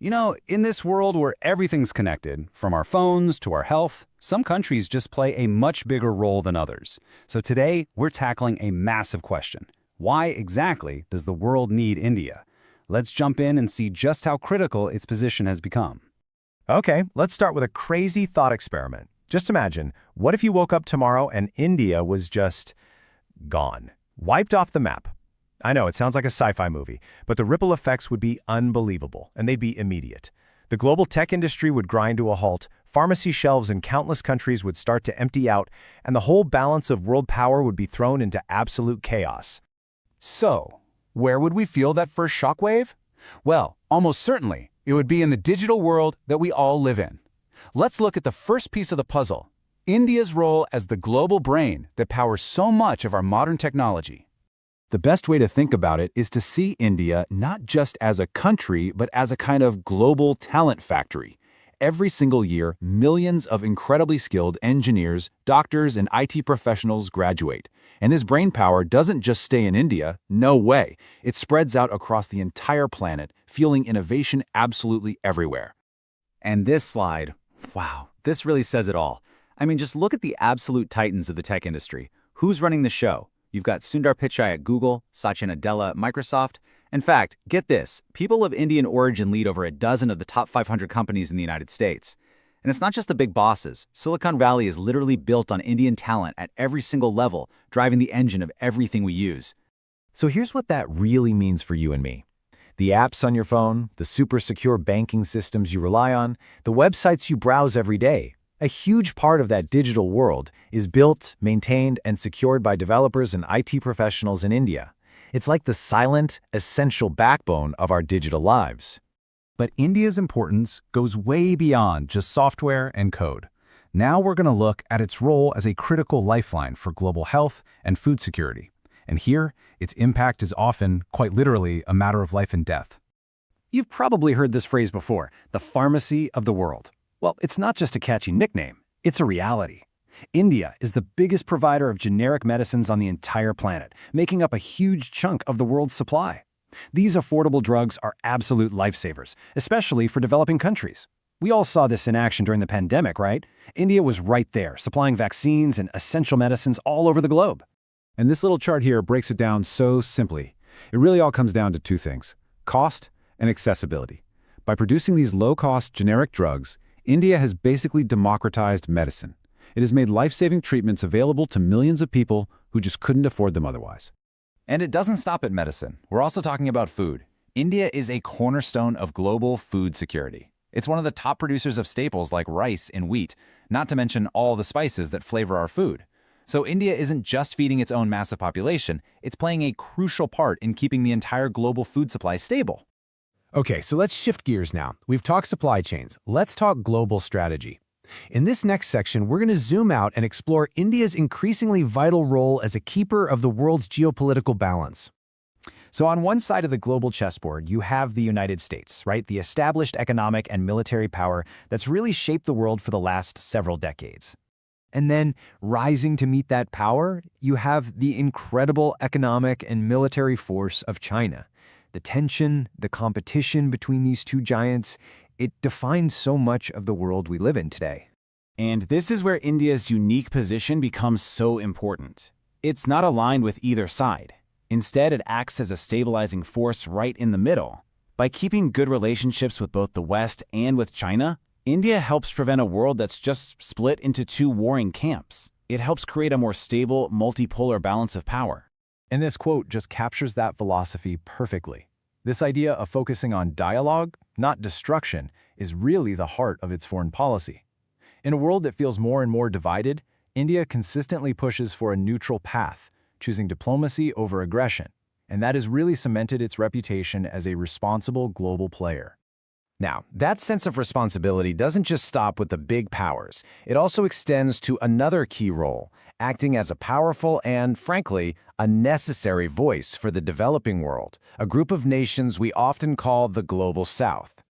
In this world where everything's connected, from our phones to our health, some countries just play a much bigger role than others. So today, we're tackling a massive question. Why exactly does the world need India? Let's jump in and see just how critical its position has become. Okay, let's start with a crazy thought experiment. Just imagine, what if you woke up tomorrow and India was just gone, wiped off the map? I know, it sounds like a sci-fi movie, but the ripple effects would be unbelievable, and they'd be immediate. The global tech industry would grind to a halt, pharmacy shelves in countless countries would start to empty out, and the whole balance of world power would be thrown into absolute chaos. So, where would we feel that first shockwave? Well, almost certainly, it would be in the digital world that we all live in. Let's look at the first piece of the puzzle, India's role as the global brain that powers so much of our modern technology. The best way to think about it is to see India not just as a country, but as a kind of global talent factory. Every single year, millions of incredibly skilled engineers, doctors, and IT professionals graduate. And this brainpower doesn't just stay in India, no way. It spreads out across the entire planet, fueling innovation absolutely everywhere. And this slide, wow, this really says it all. I mean, just look at the absolute titans of the tech industry. Who's running the show? You've got Sundar Pichai at Google, Satya Nadella at Microsoft. In fact, get this, people of Indian origin lead over a dozen of the top 500 companies in the United States. And it's not just the big bosses. Silicon Valley is literally built on Indian talent at every single level, driving the engine of everything we use. So here's what that really means for you and me. The apps on your phone, the super secure banking systems you rely on, the websites you browse every day. A huge part of that digital world is built, maintained, and secured by developers and IT professionals in India. It's like the silent, essential backbone of our digital lives. But India's importance goes way beyond just software and code. Now we're going to look at its role as a critical lifeline for global health and food security. And here, its impact is often, quite literally, a matter of life and death. You've probably heard this phrase before, the pharmacy of the world. Well, it's not just a catchy nickname, it's a reality. India is the biggest provider of generic medicines on the entire planet, making up a huge chunk of the world's supply. These affordable drugs are absolute lifesavers, especially for developing countries. We all saw this in action during the pandemic, right? India was right there, supplying vaccines and essential medicines all over the globe. And this little chart here breaks it down so simply. It really all comes down to two things, cost and accessibility. By producing these low-cost generic drugs, India has basically democratized medicine. It has made life-saving treatments available to millions of people who just couldn't afford them otherwise. And it doesn't stop at medicine. We're also talking about food. India is a cornerstone of global food security. It's one of the top producers of staples like rice and wheat, not to mention all the spices that flavor our food. So India isn't just feeding its own massive population, it's playing a crucial part in keeping the entire global food supply stable. Okay, so let's shift gears now. We've talked supply chains. Let's talk global strategy. In this next section, we're going to zoom out and explore India's increasingly vital role as a keeper of the world's geopolitical balance. So on one side of the global chessboard, you have the United States, right? The established economic and military power that's really shaped the world for the last several decades. And then, rising to meet that power, you have the incredible economic and military force of China. The tension, the competition between these two giants, it defines so much of the world we live in today. And this is where India's unique position becomes so important. It's not aligned with either side. Instead, it acts as a stabilizing force right in the middle. By keeping good relationships with both the West and with China, India helps prevent a world that's just split into two warring camps. It helps create a more stable, multipolar balance of power. And this quote just captures that philosophy perfectly. This idea of focusing on dialogue, not destruction, is really the heart of its foreign policy. In a world that feels more and more divided, India consistently pushes for a neutral path, choosing diplomacy over aggression, and that has really cemented its reputation as a responsible global player. Now, that sense of responsibility doesn't just stop with the big powers. It also extends to another key role, acting as a powerful and, frankly, a necessary voice for the developing world, a group of nations we often call the Global South.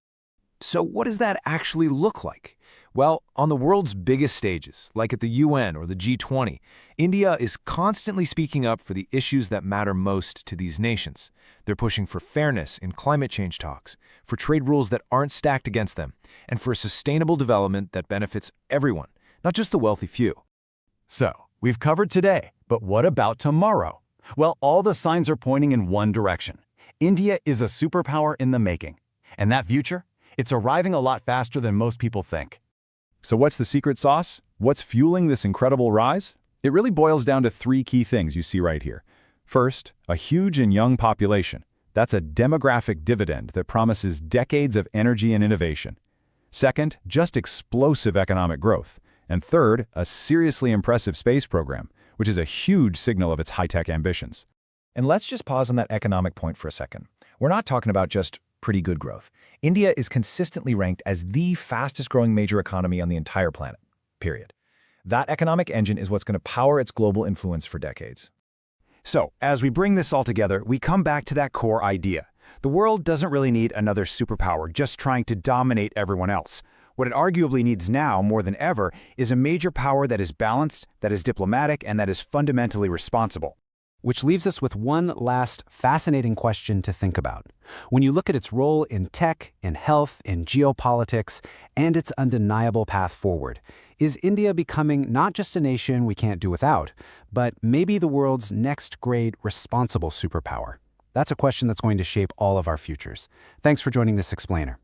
So what does that actually look like? Well, on the world's biggest stages, like at the UN or the G20, India is constantly speaking up for the issues that matter most to these nations. They're pushing for fairness in climate change talks, for trade rules that aren't stacked against them, and for sustainable development that benefits everyone, not just the wealthy few. So, we've covered today, but what about tomorrow? Well, all the signs are pointing in one direction. India is a superpower in the making. And that future? It's arriving a lot faster than most people think. So what's the secret sauce? What's fueling this incredible rise? It really boils down to three key things you see right here. First, a huge and young population. That's a demographic dividend that promises decades of energy and innovation. Second, just explosive economic growth. And third, a seriously impressive space program, which is a huge signal of its high-tech ambitions. And let's just pause on that economic point for a second. We're not talking about just pretty good growth. India is consistently ranked as the fastest-growing major economy on the entire planet, period. That economic engine is what's going to power its global influence for decades. So, as we bring this all together, we come back to that core idea. The world doesn't really need another superpower just trying to dominate everyone else. What it arguably needs now, more than ever, is a major power that is balanced, that is diplomatic, and that is fundamentally responsible. Which leaves us with one last fascinating question to think about. When you look at its role in tech, in health, in geopolitics, and its undeniable path forward, is India becoming not just a nation we can't do without, but maybe the world's next great responsible superpower? That's a question that's going to shape all of our futures. Thanks for joining this Explainer.